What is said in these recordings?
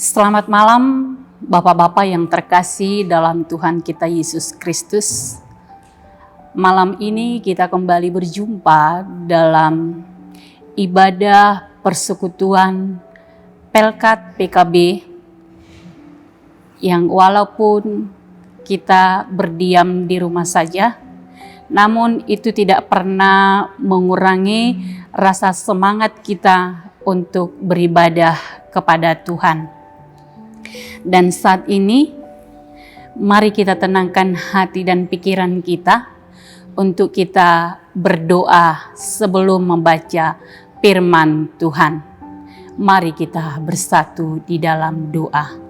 Selamat malam Bapak-Bapak yang terkasih dalam Tuhan kita Yesus Kristus. Malam ini kita kembali berjumpa dalam ibadah persekutuan Pelkat PKB yang walaupun kita berdiam di rumah saja, namun itu tidak pernah mengurangi rasa semangat kita untuk beribadah kepada Tuhan. Dan saat ini, mari kita tenangkan hati dan pikiran kita untuk kita berdoa sebelum membaca firman Tuhan. Mari kita bersatu di dalam doa.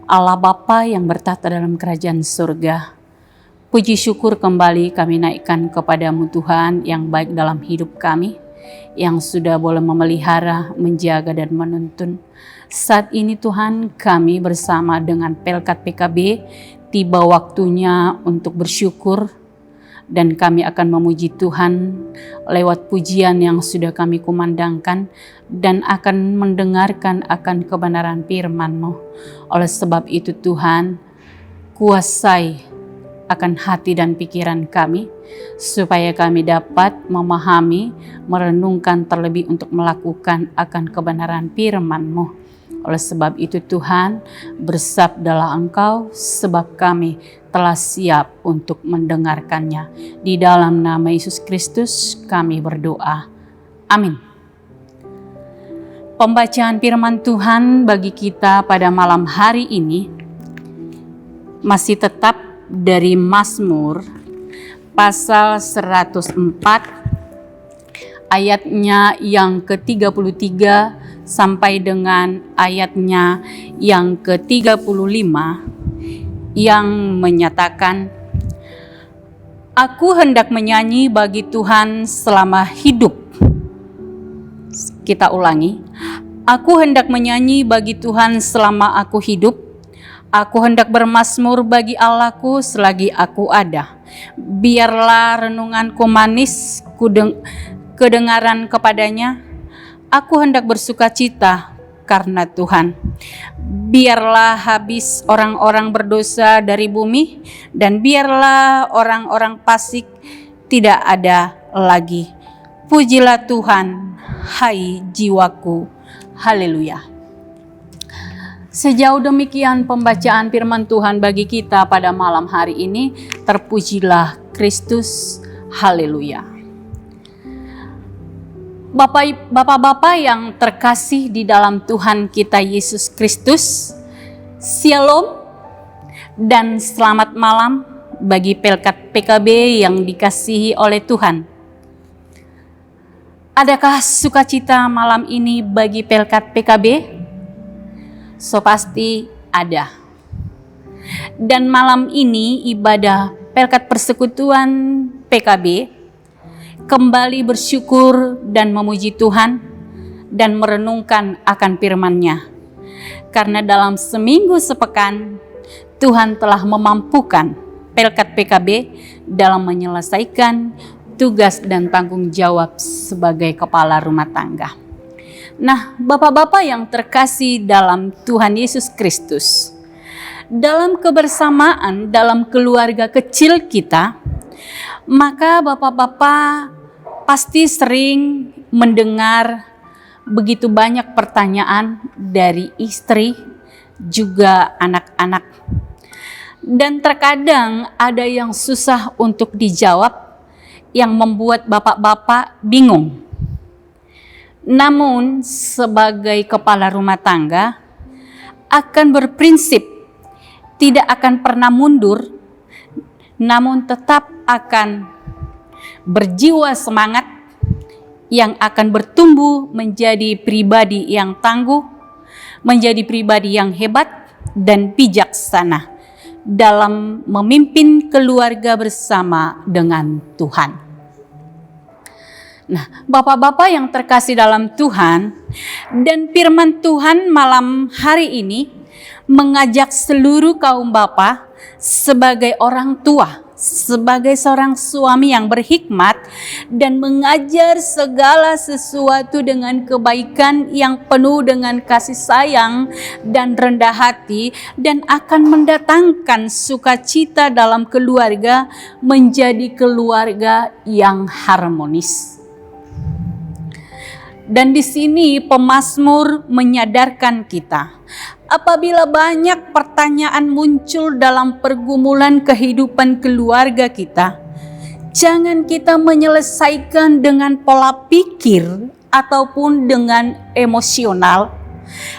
Allah Bapa yang bertata dalam kerajaan surga, puji syukur kembali kami naikkan kepadamu Tuhan yang baik dalam hidup kami, yang sudah boleh memelihara, menjaga dan menuntun. Saat ini Tuhan, kami bersama dengan Pelkat PKB tiba waktunya untuk bersyukur, dan kami akan memuji Tuhan lewat pujian yang sudah kami kumandangkan dan akan mendengarkan akan kebenaran firman-Mu. Oleh sebab itu Tuhan, kuasai akan hati dan pikiran kami, supaya kami dapat memahami, merenungkan terlebih untuk melakukan akan kebenaran firman-Mu. Oleh sebab itu Tuhan, bersabdalah Engkau, sebab kami telah siap untuk mendengarkannya. Di dalam nama Yesus Kristus kami berdoa. Amin. Pembacaan firman Tuhan bagi kita pada malam hari ini masih tetap dari Mazmur pasal 104 ayatnya yang ke-33 sampai dengan ayatnya yang ke-35 yang menyatakan, Aku hendak menyanyi bagi Tuhan selama hidup. Kita ulangi. Aku hendak menyanyi bagi Tuhan selama aku hidup. Aku hendak bermazmur bagi Allahku selagi aku ada. Biarlah renunganku manis, kedengaran kepadanya. Aku hendak bersukacita karena Tuhan. Biarlah habis orang-orang berdosa dari bumi, dan biarlah orang-orang fasik tidak ada lagi. Pujilah Tuhan, hai jiwaku. Haleluya. Sejauh demikian pembacaan firman Tuhan bagi kita pada malam hari ini. Terpujilah Kristus. Haleluya. Bapak-bapak yang terkasih di dalam Tuhan kita Yesus Kristus, Shalom dan selamat malam bagi Pelkat PKB yang dikasihi oleh Tuhan. Adakah sukacita malam ini bagi Pelkat PKB? So pasti ada. Dan malam ini ibadah Pelkat Persekutuan PKB kembali bersyukur dan memuji Tuhan dan merenungkan akan firman-Nya. Karena dalam seminggu sepekan Tuhan telah memampukan Pelkat PKB dalam menyelesaikan tugas dan tanggung jawab sebagai kepala rumah tangga. Nah, Bapak-bapak yang terkasih dalam Tuhan Yesus Kristus, dalam kebersamaan dalam keluarga kecil kita, maka Bapak-bapak pasti sering mendengar begitu banyak pertanyaan dari istri, juga anak-anak. Dan terkadang ada yang susah untuk dijawab, yang membuat Bapak-bapak bingung. Namun sebagai kepala rumah tangga, akan berprinsip tidak akan pernah mundur, namun tetap akan berjiwa semangat yang akan bertumbuh menjadi pribadi yang tangguh, menjadi pribadi yang hebat dan bijaksana dalam memimpin keluarga bersama dengan Tuhan. Nah, Bapak-bapak yang terkasih dalam Tuhan, dan firman Tuhan malam hari ini mengajak seluruh kaum bapa sebagai orang tua sebagai seorang suami yang berhikmat dan mengajar segala sesuatu dengan kebaikan yang penuh dengan kasih sayang dan rendah hati, dan akan mendatangkan sukacita dalam keluarga menjadi keluarga yang harmonis. Dan di sini pemazmur menyadarkan kita, apabila banyak pertanyaan muncul dalam pergumulan kehidupan keluarga kita, jangan kita menyelesaikan dengan pola pikir ataupun dengan emosional,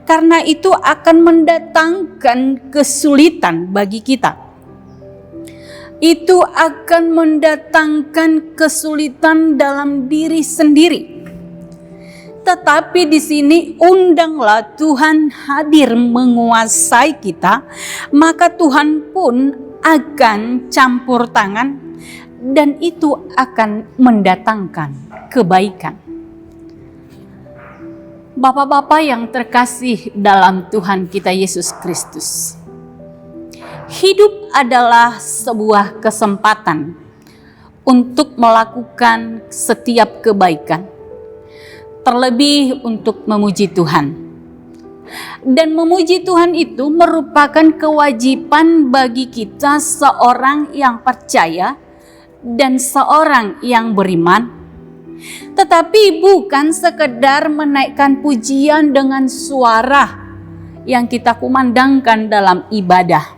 karena itu akan mendatangkan kesulitan bagi kita. Itu akan mendatangkan kesulitan dalam diri sendiri. Tetapi di sini undanglah Tuhan hadir menguasai kita, maka Tuhan pun akan campur tangan dan itu akan mendatangkan kebaikan. Bapak-bapak yang terkasih dalam Tuhan kita Yesus Kristus, hidup adalah sebuah kesempatan untuk melakukan setiap kebaikan, terlebih untuk memuji Tuhan. Dan memuji Tuhan itu merupakan kewajiban bagi kita seorang yang percaya dan seorang yang beriman. Tetapi bukan sekedar menaikkan pujian dengan suara yang kita kumandangkan dalam ibadah,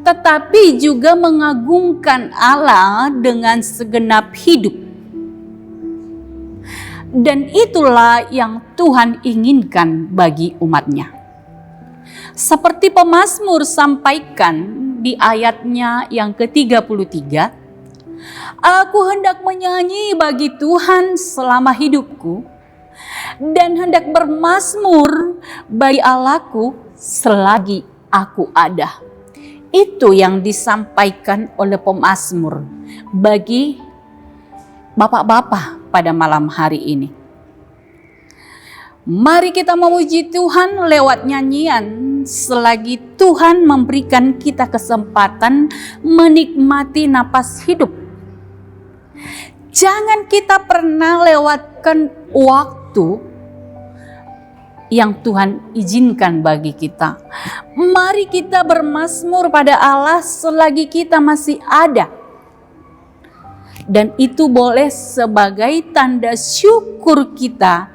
tetapi juga mengagungkan Allah dengan segenap hidup. Dan itulah yang Tuhan inginkan bagi umatnya. Seperti pemazmur sampaikan di ayatnya yang ke-33, aku hendak menyanyi bagi Tuhan selama hidupku, dan hendak bermazmur bagi Allahku selagi aku ada. Itu yang disampaikan oleh pemazmur bagi bapak-bapak pada malam hari ini. Mari kita memuji Tuhan lewat nyanyian selagi Tuhan memberikan kita kesempatan menikmati napas hidup. Jangan kita pernah lewatkan waktu yang Tuhan izinkan bagi kita. Mari kita bermazmur pada Allah selagi kita masih ada. Dan itu boleh sebagai tanda syukur kita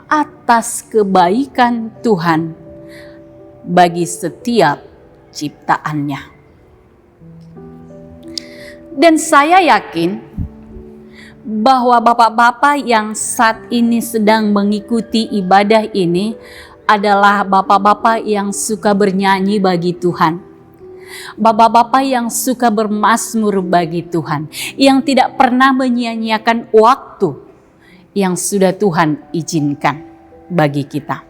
atas kebaikan Tuhan bagi setiap ciptaannya. Dan saya yakin bahwa bapak-bapak yang saat ini sedang mengikuti ibadah ini adalah bapak-bapak yang suka bernyanyi bagi Tuhan. Bapak-bapak yang suka bermazmur bagi Tuhan, yang tidak pernah menyia-nyiakan waktu yang sudah Tuhan izinkan bagi kita.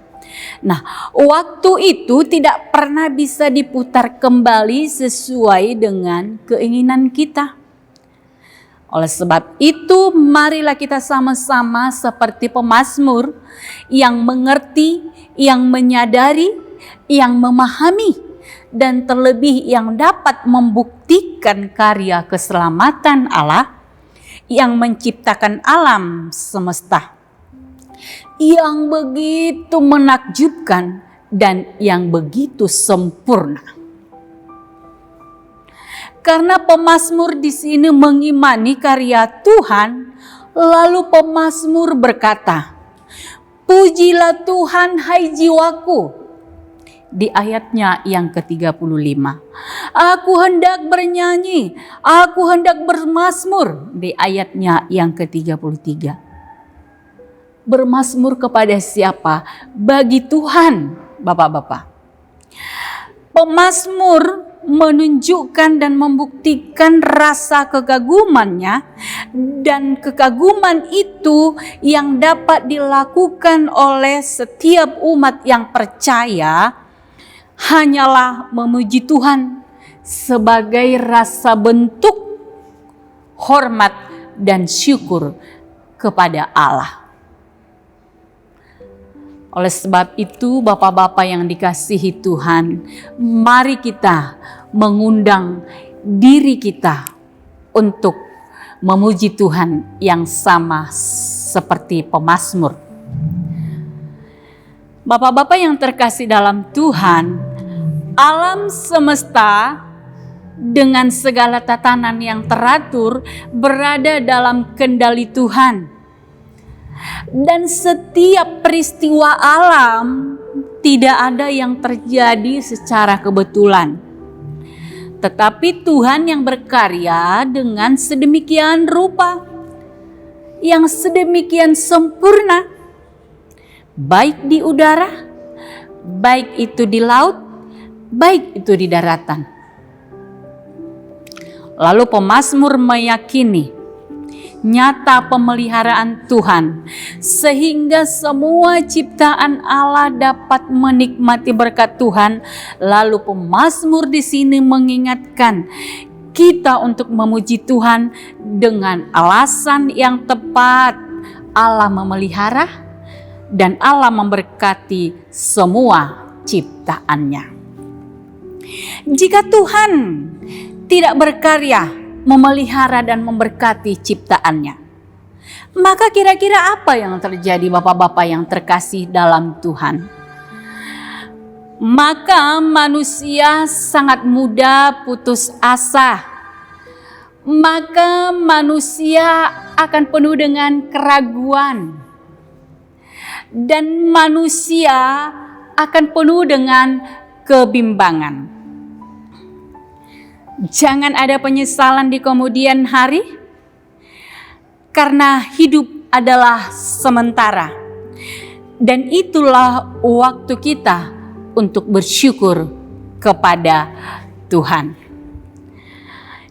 Nah, waktu itu tidak pernah bisa diputar kembali sesuai dengan keinginan kita. Oleh sebab itu, marilah kita sama-sama seperti pemazmur yang mengerti, yang menyadari, yang memahami, dan terlebih yang dapat membuktikan karya keselamatan Allah yang menciptakan alam semesta, yang begitu menakjubkan dan yang begitu sempurna. Karena pemazmur di sini mengimani karya Tuhan, lalu pemazmur berkata, pujilah Tuhan hai jiwaku. Di ayatnya yang ke-35, aku hendak bernyanyi, aku hendak bermazmur. Di ayatnya yang ke-33, bermazmur kepada siapa? Bagi Tuhan, bapak-bapak. Pemazmur menunjukkan dan membuktikan rasa kekagumannya, dan kekaguman itu yang dapat dilakukan oleh setiap umat yang percaya hanyalah memuji Tuhan sebagai rasa bentuk hormat dan syukur kepada Allah. Oleh sebab itu, bapak-bapak yang dikasihi Tuhan, mari kita mengundang diri kita untuk memuji Tuhan yang sama seperti pemazmur. Bapak-bapak yang terkasih dalam Tuhan, alam semesta dengan segala tatanan yang teratur berada dalam kendali Tuhan. Dan setiap peristiwa alam tidak ada yang terjadi secara kebetulan. Tetapi Tuhan yang berkarya dengan sedemikian rupa, yang sedemikian sempurna, baik di udara, baik itu di laut, baik itu di daratan. Lalu pemazmur meyakini nyata pemeliharaan Tuhan, sehingga semua ciptaan Allah dapat menikmati berkat Tuhan. Lalu pemazmur di sini mengingatkan kita untuk memuji Tuhan dengan alasan yang tepat. Allah memelihara dan Allah memberkati semua ciptaannya. Jika Tuhan tidak berkarya, memelihara dan memberkati ciptaannya, maka kira-kira apa yang terjadi bapak-bapak yang terkasih dalam Tuhan? Maka manusia sangat mudah putus asa. Maka manusia akan penuh dengan keraguan. Dan manusia akan penuh dengan kebimbangan. Jangan ada penyesalan di kemudian hari, karena hidup adalah sementara. Dan itulah waktu kita untuk bersyukur kepada Tuhan.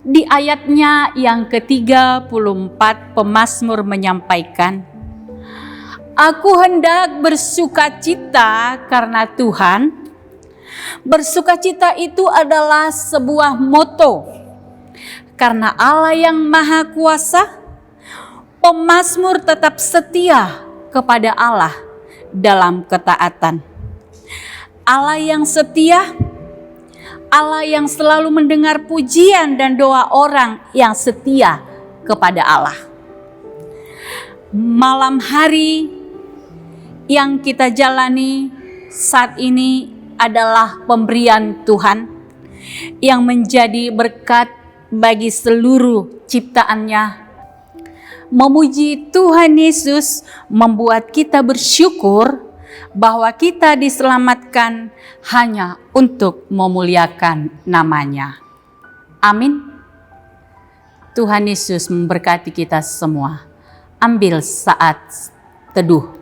Di ayatnya yang ke-34 pemazmur menyampaikan, "Aku hendak bersukacita karena Tuhan." Bersukacita itu adalah sebuah moto. Karena Allah yang Maha Kuasa, pemazmur tetap setia kepada Allah dalam ketaatan. Allah yang setia, Allah yang selalu mendengar pujian dan doa orang yang setia kepada Allah. Malam hari yang kita jalani saat ini adalah pemberian Tuhan yang menjadi berkat bagi seluruh ciptaannya. Memuji Tuhan Yesus membuat kita bersyukur bahwa kita diselamatkan hanya untuk memuliakan namanya. Amin. Tuhan Yesus memberkati kita semua. Ambil saat teduh